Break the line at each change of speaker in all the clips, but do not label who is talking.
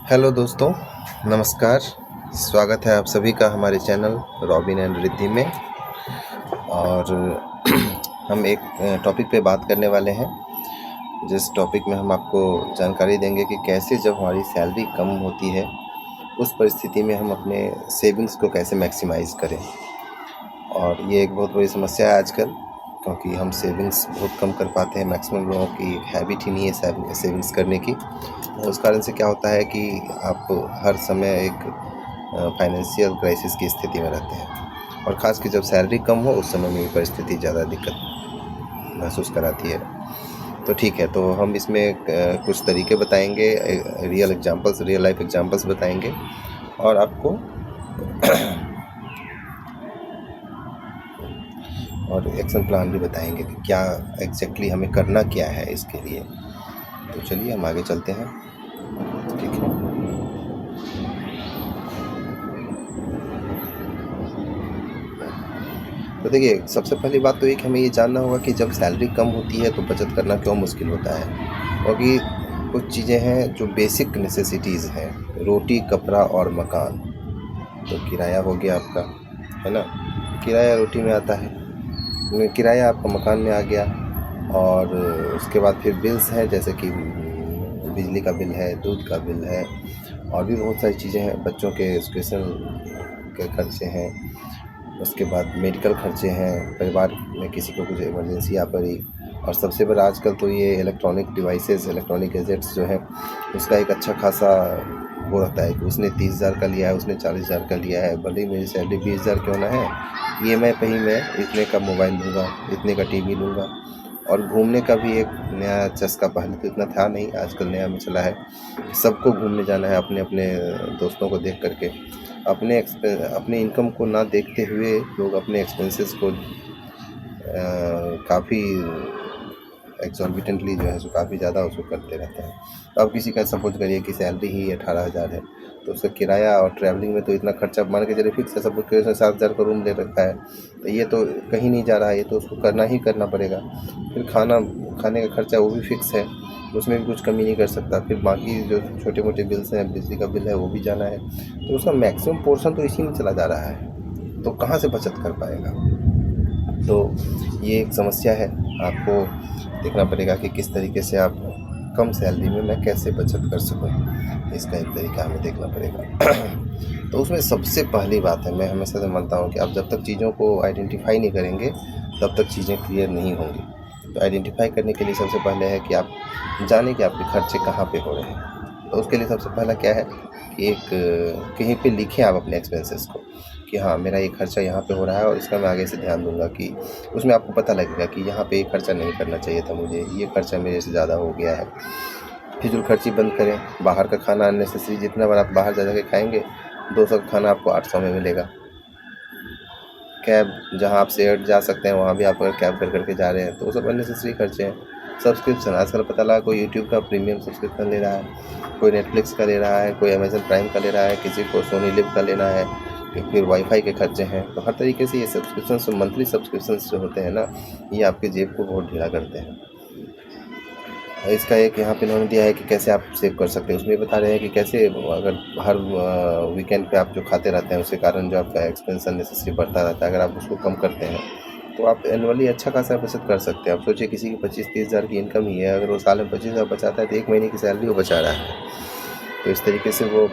Hello दोस्तों, नमस्कार। स्वागत है आप सभी का हमारे चैनल रॉबिन एंड रिद्धि में। और हम एक टॉपिक पे बात करने वाले हैं, जिस टॉपिक में हम आपको जानकारी देंगे कि कैसे जब हमारी सैलरी कम होती है उस परिस्थिति में हम अपने सेविंग्स को कैसे मैक्सिमाइज़ करें। और ये एक बहुत बड़ी समस्या है आजकल, क्योंकि हम सेविंग्स बहुत कम कर पाते हैं। मैक्सिमम लोगों की हैबिट ही नहीं है सेविंग्स करने की। उस कारण से क्या होता है कि आप हर समय एक फाइनेंशियल क्राइसिस की स्थिति में रहते हैं, और ख़ास कि जब सैलरी कम हो उस समय में ये परिस्थिति ज़्यादा दिक्कत महसूस कराती है। तो ठीक है, तो हम इसमें कुछ तरीके बताएंगे, रियल लाइफ एग्जांपल्स बताएंगे, और आपको और एक्शन प्लान भी बताएंगे कि क्या एग्जैक्टली हमें करना क्या है इसके लिए। तो चलिए हम आगे चलते हैं। ठीक है, तो देखिए, सबसे पहली बात तो ये कि हमें ये जानना होगा कि जब सैलरी कम होती है तो बचत करना क्यों मुश्किल होता है। क्योंकि कुछ चीज़ें हैं जो बेसिक नेसेसिटीज़ हैं, रोटी, कपड़ा और मकान। तो किराया हो गया आपका, है ना, किराया रोटी में आता है, किराया आपका मकान में आ गया। और उसके बाद फिर बिल्स हैं, जैसे कि बिजली का बिल है, दूध का बिल है, और भी बहुत सारी चीज़ें हैं। बच्चों के एजुकेशन के खर्चे हैं, उसके बाद मेडिकल खर्चे हैं, परिवार में किसी को कुछ इमरजेंसी आ पड़ी। और सबसे बड़ा आजकल तो ये इलेक्ट्रॉनिक डिवाइसेस, इलेक्ट्रॉनिक गैजेट्स जो हैं, उसका एक अच्छा खासा वो रहता है कि उसने 30,000 का लिया है, उसने 40,000 का लिया है। भले ही मेरी सैलरी 20,000 क्यों ना है, EMI पे ही मैं इतने का मोबाइल लूँगा, इतने का टीवी लूँगा। और घूमने का भी एक नया चस्का, पहले तो इतना था नहीं, आजकल नया में चला है। सबको घूमने जाना है अपने अपने दोस्तों को देख करके। अपने इनकम को ना देखते हुए लोग अपने एक्सपेंसेस को काफ़ी एक्सॉर्बिटेंटली जो है सो काफ़ी ज़्यादा उसको करते रहते हैं। तो अब किसी का सपोज करिए कि सैलरी ही 18,000 है, तो उसका किराया और ट्रैवलिंग में तो इतना खर्चा मान के चलिए फिक्स है। सपोज करिए उसने 7,000 का रूम ले रखा है, तो ये तो कहीं नहीं जा रहा है, ये तो उसको करना ही करना पड़ेगा। फिर खाने का खर्चा वो भी फिक्स है, उसमें भी कुछ कमी नहीं कर सकता। फिर बाकी जो छोटे मोटे बिल्स हैं, बिजली का बिल है, वो भी जाना है। तो उसका मैक्सिमम पोर्शन तो इसी में चला जा रहा है, तो कहाँ से बचत कर पाएगा। तो ये एक समस्या है। आपको देखना पड़ेगा कि किस तरीके से आप कम सैलरी में मैं कैसे बचत कर सकूं, इसका एक तरीका हमें देखना पड़ेगा। तो उसमें सबसे पहली बात है, मैं हमेशा से मानता हूं कि आप जब तक चीज़ों को आइडेंटिफाई नहीं करेंगे तब तक चीज़ें क्लियर नहीं होंगी। तो आइडेंटिफाई करने के लिए सबसे पहले है कि आप जानें कि आपके खर्चे कहाँ पे हो रहे हैं। तो उसके लिए सबसे पहला क्या है कि एक कहीं पे लिखें आप अपने एक्सपेंसेस को, कि हाँ, मेरा ये खर्चा यहाँ पे हो रहा है और इसका मैं आगे से ध्यान दूंगा। कि उसमें आपको पता लगेगा कि यहाँ पे ये खर्चा नहीं करना चाहिए था मुझे, ये खर्चा मेरे से ज़्यादा हो गया है। फिजूल खर्ची बंद करें। बाहर का खाना अननेसेसरी, जितना बार आप बाहर जा के खाएंगे, 200 का खाना आपको 800 में मिलेगा। कैब, जहाँ आप शेयर्ड जा सकते हैं वहाँ भी आप अगर कैब कर करके जा रहे हैं तो वो सब अननेसेसरी खर्चे हैं। सब्सक्रिप्शन, आजकल पता लगा कोई यूट्यूब का प्रीमियम सब्सक्रिप्शन ले रहा है, कोई नेटफ्लिक्स का ले रहा है, कोई अमेजन प्राइम का ले रहा है, किसी को सोनी लिव का लेना है, फिर वाईफाई के खर्चे हैं। तो हर तरीके से ये सब्सक्रिप्शन, मंथली सब्सक्रिप्शन जो होते हैं ना, ये आपके जेब को बहुत ढीला करते हैं। इसका एक यहाँ पे इन्होंने दिया है कि कैसे आप सेव कर सकते हैं। उसमें बता रहे हैं कि कैसे अगर हर वीकेंड पे आप जो खाते रहते हैं उसके कारण जो आपका एक्सपेंस अननेसेसरी बढ़ता रहता है, अगर आप उसको कम करते हैं तो आप एनुअली अच्छा खासा बचत कर सकते हैं। आप सोचिए किसी की 25-30 हज़ार की इनकम ही है, अगर वो साल में 25,000 बचाता है तो 1 महीने की सैलरी वो बचा रहा है। तो इस तरीके से वो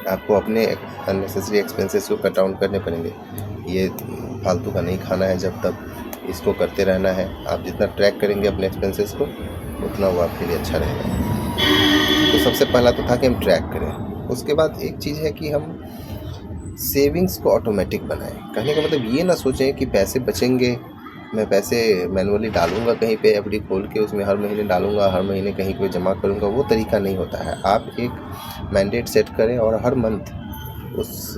आपको अपने अननेसेसरी एक्सपेंसेस को कट डाउन करने पड़ेंगे। ये फालतू का नहीं खाना है, जब तक इसको करते रहना है। आप जितना ट्रैक करेंगे अपने एक्सपेंसेस को उतना वो आपके लिए अच्छा रहेगा। तो सबसे पहला तो था कि हम ट्रैक करें। उसके बाद एक चीज़ है कि हम सेविंग्स को ऑटोमेटिक बनाएं। कहने का मतलब ये ना सोचें कि पैसे बचेंगे, मैं पैसे मैनुअली डालूंगा कहीं पे, एफडी खोल के उसमें हर महीने डालूंगा, हर महीने कहीं पे जमा करूंगा। वो तरीका नहीं होता है। आप एक मैंडेट सेट करें और हर मंथ उस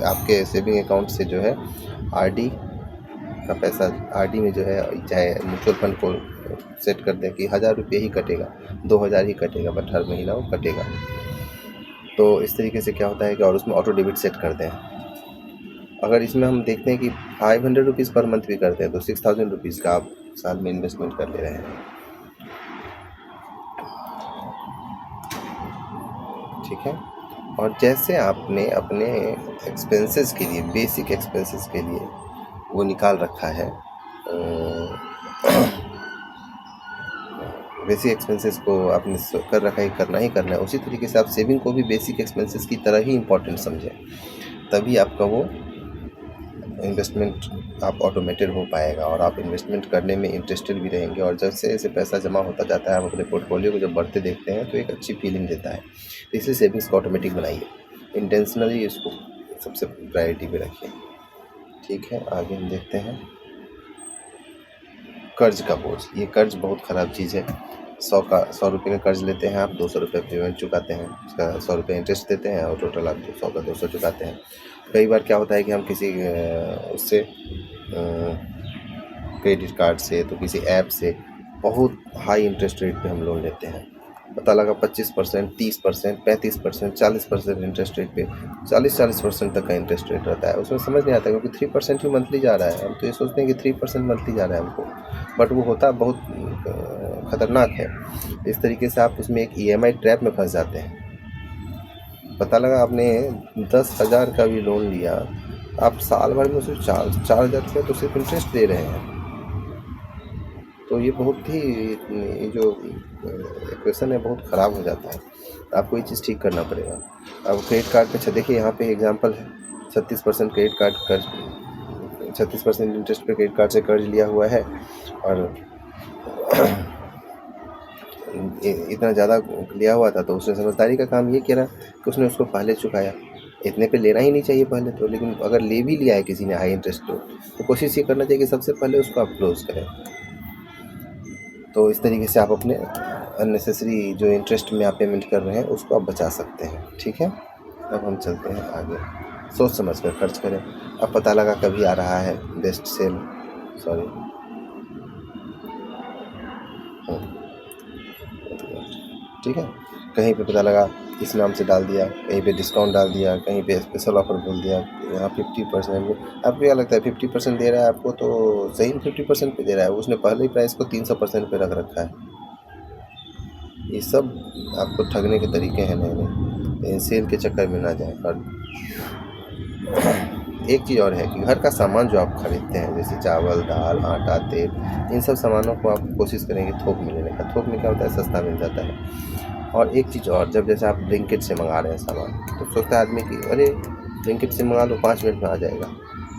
आपके सेविंग अकाउंट से जो है आरडी का पैसा, आरडी में जो है, चाहे म्यूचुअल फंड को सेट कर दें कि 1,000 रुपये ही कटेगा, 2,000 ही कटेगा, बट हर महीना वो कटेगा। तो इस तरीके से क्या होता है कि और उसमें ऑटो डेबिट सेट कर दें। अगर इसमें हम देखते हैं कि 500 रुपीज़ पर मंथ भी करते हैं तो 6,000 रुपीज़ का आप साल में इन्वेस्टमेंट कर ले रहे हैं। ठीक है। और जैसे आपने अपने एक्सपेंसेस के लिए, बेसिक एक्सपेंसेस के लिए वो निकाल रखा है, बेसिक एक्सपेंसेस को आपने कर रखा है, करना ही करना है, उसी तरीके से आप सेविंग को भी बेसिक एक्सपेंसेस की तरह ही इम्पोर्टेंट समझें। तभी आपका वो इन्वेस्टमेंट आप ऑटोमेटेड हो पाएगा और आप इन्वेस्टमेंट करने में इंटरेस्टेड भी रहेंगे। और जैसे जैसे पैसा जमा होता जाता है, आप अपने पोर्टफोलियो को जब बढ़ते देखते हैं तो एक अच्छी फीलिंग देता है। तो इसलिए सेविंग्स को ऑटोमेटिक बनाइए, इंटेंशनली इसको सबसे प्रायोरिटी पे रखिए। ठीक है, आगे हम देखते हैं कर्ज का बोझ। ये कर्ज बहुत ख़राब चीज़ है। 100 रुपये का कर्ज लेते हैं आप, 200 रुपये पेमेंट चुकाते हैं, उसका 100 रुपये इंटरेस्ट देते हैं और टोटल आप 100 का 200 चुकाते हैं। कई बार क्या होता है कि हम किसी उससे क्रेडिट कार्ड से तो किसी ऐप से बहुत हाई इंटरेस्ट रेट पे हम लोन लेते हैं। पता लगा 25%, 30%, 35%, 40% इंटरेस्ट रेट पे 40% तक का इंटरेस्ट रेट रहता है। उसमें समझ नहीं आता क्योंकि 3% ही मंथली जा रहा है। हम तो ये सोचते हैं कि 3% मंथली जा रहा है हमको, बट वो होता बहुत ख़तरनाक है। इस तरीके से आप उसमें एक EMI ट्रैप में फंस जाते हैं। पता लगा आपने 10,000 का भी लोन लिया, आप साल भर में सिर्फ 4,000 रुपये तो सिर्फ इंटरेस्ट दे रहे हैं। तो ये बहुत ही, ये जो इक्वेशन है बहुत ख़राब हो जाता है। आपको ये चीज़ ठीक करना पड़ेगा। अब क्रेडिट कार्ड पे देखिए, यहाँ पे एग्जांपल है 36% क्रेडिट कार्ड कर्ज, 36% इंटरेस्ट पे क्रेडिट कार्ड से कर्ज लिया हुआ है और इतना ज़्यादा लिया हुआ था। तो उसने समझदारी का काम ये किया कि उसने उसको पहले चुकाया। इतने पे लेना ही नहीं चाहिए पहले तो, लेकिन अगर ले भी लिया है किसी ने हाई इंटरेस्ट तो कोशिश ये करना चाहिए कि सबसे पहले उसको आप क्लोज़ करें। तो इस तरीके से आप अपने अननेसेसरी जो इंटरेस्ट में आप पेमेंट कर रहे हैं उसको आप बचा सकते हैं। ठीक है, अब हम चलते हैं आगे। सोच समझ कर खर्च करें। अब पता लगा कभी आ रहा है बेस्ट सेल, ठीक है, कहीं पे पता लगा इस नाम से डाल दिया, कहीं पे डिस्काउंट डाल दिया, कहीं पे स्पेशल ऑफर बोल दिया, यहाँ 50%। आपको क्या लगता है 50% दे रहा है आपको, तो सही में 50% पे दे रहा है, उसने पहले ही प्राइस को 300% पे रख रखा है। ये सब आपको ठगने के तरीके हैं नए। सेल के चक्कर में ना जाए। और एक चीज़ और है कि घर का सामान जो आप खरीदते हैं, जैसे चावल, दाल, आटा, तेल, इन सब सामानों को आप कोशिश करेंगे थोक में लेने का। थोक में क्या होता है, सस्ता मिल जाता है। और एक चीज़ और, जब जैसे आप ब्लिंकिट से मंगा रहे हैं सामान, तो सोचता है आदमी कि अरे ब्लिंकिट से मंगा लो, 5 मिनट में आ जाएगा।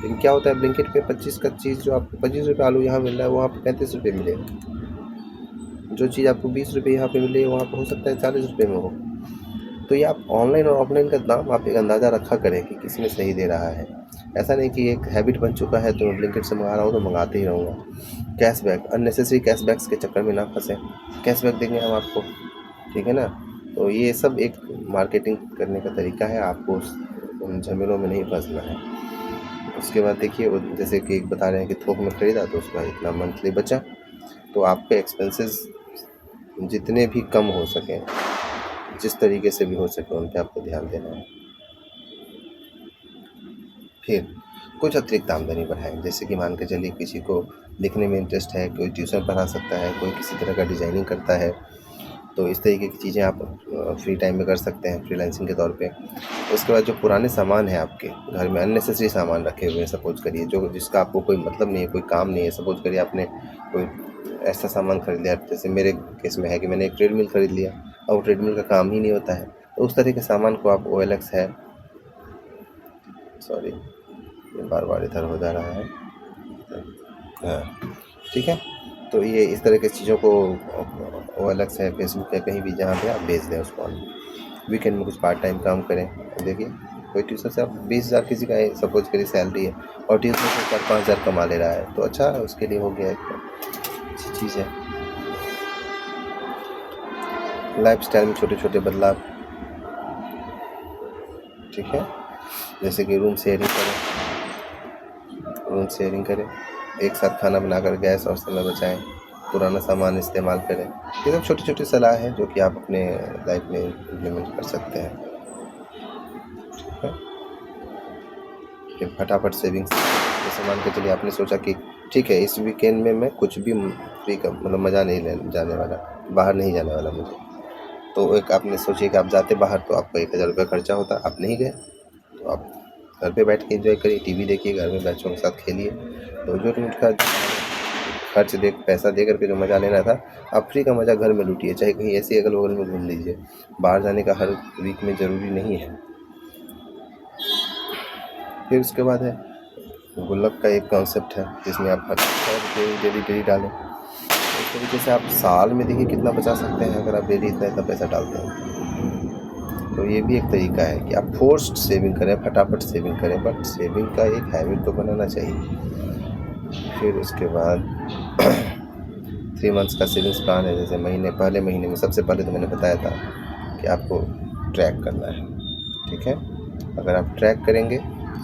लेकिन क्या होता है, ब्लिंकिट पे 25 का चीज़ जो आपको 25 रुपये आलू यहाँ मिल रहा है, वहाँ पर 35 रुपये मिलेगा। जो चीज़ आपको 20 रुपये यहाँ पे मिले, वहाँ पर हो सकता है 40 रुपये में हो। तो ये आप ऑनलाइन और ऑफलाइन का दाम आप एक अंदाज़ा रखा करें कि किसी में सही दे रहा है। ऐसा नहीं कि एक हैबिट बन चुका है तो मैं ब्लिंकिट से मंगा रहा हूँ तो मंगाते ही रहूँगा। कैशबैक, अननेसेसरी कैशबैक्स के चक्कर में ना फंसें। कैशबैक देंगे हम आपको, ठीक है ना। तो ये सब एक मार्केटिंग करने का तरीका है, आपको उन झमेलों में नहीं फंसना है। उसके बाद देखिए, वो जैसे कि बता रहे हैं कि थोक में ख़रीदा तो उसका इतना मंथली बचा, तो आपके एक्सपेंसेस जितने भी कम हो सकें, जिस तरीके से भी हो सके, उन पे आपको ध्यान देना है। फिर कुछ अतिरिक्त आमदनी बढ़ाएं, जैसे कि मान के चलिए किसी को लिखने में इंटरेस्ट है, कोई ट्यूशन पढ़ा सकता है, कोई किसी तरह का डिज़ाइनिंग करता है, तो इस तरीके की चीज़ें आप फ्री टाइम में कर सकते हैं फ्रीलांसिंग के तौर पे। उसके बाद जो पुराने सामान है आपके घर में, अननेसेसरी सामान रखे हुए हैं, सपोज करिए जो जिसका आपको कोई मतलब नहीं है, कोई काम नहीं है, सपोज करिए आपने कोई ऐसा सामान खरीद लिया, जैसे मेरे केस में है कि मैंने एक ट्रेडमिल खरीद लिया और वो ट्रेडमिल का काम ही नहीं होता है, तो उस तरह के सामान को आप OLX है, सॉरी बार बार इधर हो जा रहा है, हाँ ठीक है। तो ये इस तरह की चीज़ों को OLX है, फेसबुक है, कहीं भी जहाँ पे आप बेच दें उसको। वीकेंड में कुछ पार्ट टाइम काम करें। देखिए कोई ट्यूशन से आप 20,000 किसी का सपोज करिए सैलरी है और ट्यूशन से 4-5 हज़ार कमा ले रहा है, तो अच्छा है, उसके लिए हो गया, एक अच्छी चीज़ है। लाइफस्टाइल में छोटे छोटे बदलाव, ठीक है, जैसे कि रूम शेयरिंग करें, एक साथ खाना बनाकर गैस और समय बचाएं, पुराना सामान इस्तेमाल करें। ये सब छोटी छोटी सलाह है जो कि आप अपने लाइफ में इम्प्लीमेंट कर सकते हैं, ठीक है। फिर फटाफट सेविंग्स, जैसे मान के चलिए आपने सोचा कि ठीक है इस वीकेंड में मैं कुछ भी फ्री का मतलब मज़ा नहीं लेने जाने वाला, बाहर नहीं जाने वाला मुझे, तो एक आपने सोचिए कि आप जाते बाहर तो आपका 1000 रुपये खर्चा होता, आप नहीं गए तो आप घर पे बैठ के एंजॉय करिए, टीवी देखिए, घर में बच्चों के साथ खेलिए। तो जो उनका खर्च दे पैसा दे करके जो मज़ा लेना था, आप फ्री का मज़ा घर में लूटिए, चाहे कहीं ऐसे अगल बगल में घूम लीजिए। बाहर जाने का हर वीक में ज़रूरी नहीं है। फिर उसके बाद है गुल्लक का एक कॉन्सेप्ट है जिसमें आप 100 रुपये डेली डालें। इस तरीके से आप साल में देखिए कितना बचा सकते हैं अगर आप डेली इतना पैसा डालते हैं। तो ये भी एक तरीका है कि आप फोर्स्ड सेविंग करें, फटाफट सेविंग करें, बट सेविंग का एक हैबिट तो बनाना चाहिए। फिर उसके बाद 3 मंथ्स का सेविंग्स प्लान है। जैसे पहले महीने में सबसे पहले तो मैंने बताया था कि आपको ट्रैक करना है, ठीक है। अगर आप ट्रैक करेंगे,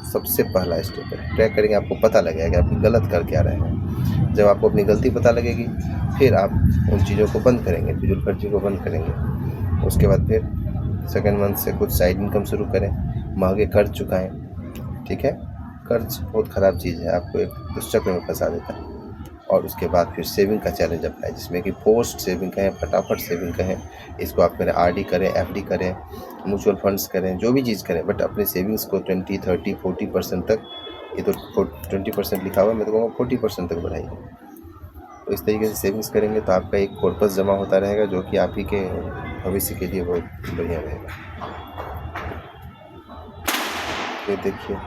सबसे पहला स्टेप है ट्रैक करेंगे, आपको पता लगेगा कि आप गलत कर क्या रहे हैं। जब आपको अपनी गलती पता लगेगी, फिर आप उन चीज़ों को बंद करेंगे, फिजूल खर्ची को बंद करेंगे। उसके बाद फिर सेकेंड मंथ से कुछ साइड इनकम शुरू करें, महंगे कर्ज चुकाएं, ठीक है। कर्ज बहुत ख़राब चीज़ है, आपको एक दुष्चक्र में फंसा देता है। और उसके बाद फिर सेविंग का चैलेंज अपनाएं, जिसमें कि पोस्ट सेविंग कहें, फटाफट सेविंग कहें, इसको आप करें, आरडी करें, एफडी करें, म्यूचुअल फंड्स करें, जो भी चीज़ करें, बट अपने सेविंग्स को 20, 30, 40% तक, ये तो 20% लिखा हुआ है, मैं तो कहूँगा 40% तक बढ़ाइए। तो इस तरीके से सेविंग्स करेंगे तो आपका एक कॉर्पस जमा होता रहेगा, जो कि आप ही के भविष्य के लिए बहुत बढ़िया रहेगा। ये देखिए,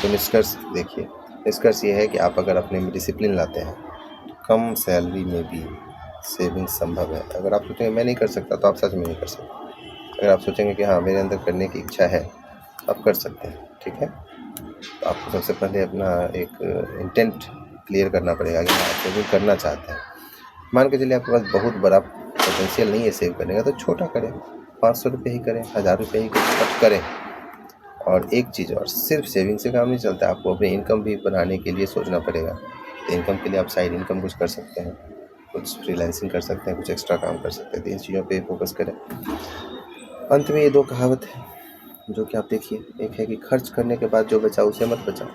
तो निष्कर्ष देखिए, निष्कर्ष ये है कि आप अगर अपने में डिसिप्लिन लाते हैं, कम सैलरी में भी सेविंग संभव है। अगर आप सोचेंगे मैं नहीं कर सकता, तो आप सच में नहीं कर सकते। अगर आप सोचेंगे कि हाँ मेरे अंदर करने की इच्छा है, आप कर सकते हैं, ठीक है। तो आपको सबसे पहले अपना एक इंटेंट क्लियर करना पड़ेगा कि आप सेविंग करना चाहते हैं। मान के चलिए आपके पास बहुत बड़ा पोटेंशियल नहीं है सेव करने का, तो छोटा करें, 500 रुपये ही करें, 1000 रुपये ही करें। और एक चीज़ और, सिर्फ सेविंग से काम नहीं चलता, आपको अपनी इनकम भी बढ़ाने के लिए सोचना पड़ेगा। तो इनकम के लिए आप साइड इनकम कुछ कर सकते हैं, कुछ फ्रीलांसिंग कर सकते हैं, कुछ एक्स्ट्रा काम कर सकते हैं। तो इन चीज़ों पे फोकस करें। अंत में ये 2 कहावत है जो कि आप देखिए, एक है कि खर्च करने के बाद जो बचा उसे मत बचाओ,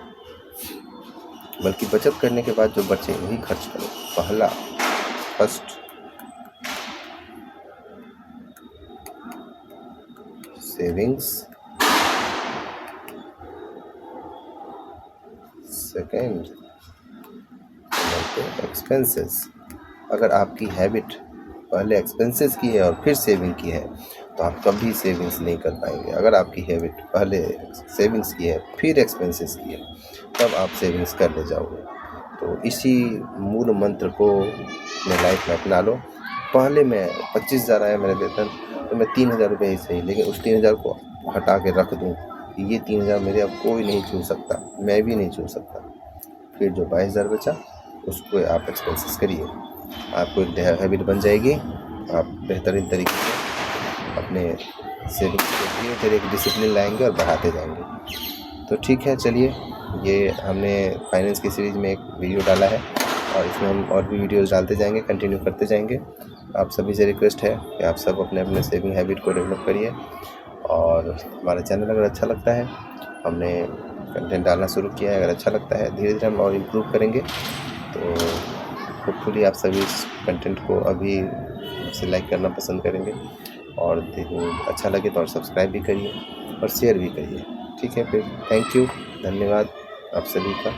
बल्कि बचत करने के बाद जो बचे वही खर्च करो। First savings, second expenses. अगर आपकी हैबिट पहले एक्सपेंसेस की है और फिर सेविंग की है, तो आप कभी सेविंग्स नहीं कर पाएंगे। अगर आपकी हैबिट पहले सेविंग्स की है फिर एक्सपेंसेस की है, तब आप सेविंग्स कर ले जाओगे। तो इसी मूल मंत्र को अपने लाइफ में अपना लो। पहले मैं 25,000 आया मेरा वेतन, तो मैं 3,000 रुपये ही सही, लेकिन उस 3,000 को हटा के रख दूँ कि ये 3,000 मेरे अब कोई नहीं छू सकता, मैं भी नहीं छू सकता। फिर जो 22,000 बचा उसको आप एक्सपेंसेस करिए, आपको एक हैबिट बन जाएगी। आप बेहतरीन तरीके से अपने सेविंग्स को धीरे धीरे एक डिसिप्लिन लाएंगे और बढ़ाते जाएंगे। तो ठीक है, चलिए, ये हमने फाइनेंस की सीरीज़ में एक वीडियो डाला है और इसमें हम और भी वीडियोज़ डालते जाएंगे, कंटिन्यू करते जाएंगे। आप सभी से रिक्वेस्ट है कि आप सब अपने अपने सेविंग हैबिट को डेवलप करिए। और हमारा चैनल अगर अच्छा लगता है, हमने कंटेंट डालना शुरू किया है, अगर अच्छा लगता है, धीरे धीरे हम और इम्प्रूव करेंगे। तो होपफुली आप सभी इस कंटेंट को अभी से लाइक करना पसंद करेंगे, और अच्छा लगे तो और सब्सक्राइब भी करिए और शेयर भी करिए, ठीक है। फिर थैंक यू, धन्यवाद आप सभी का।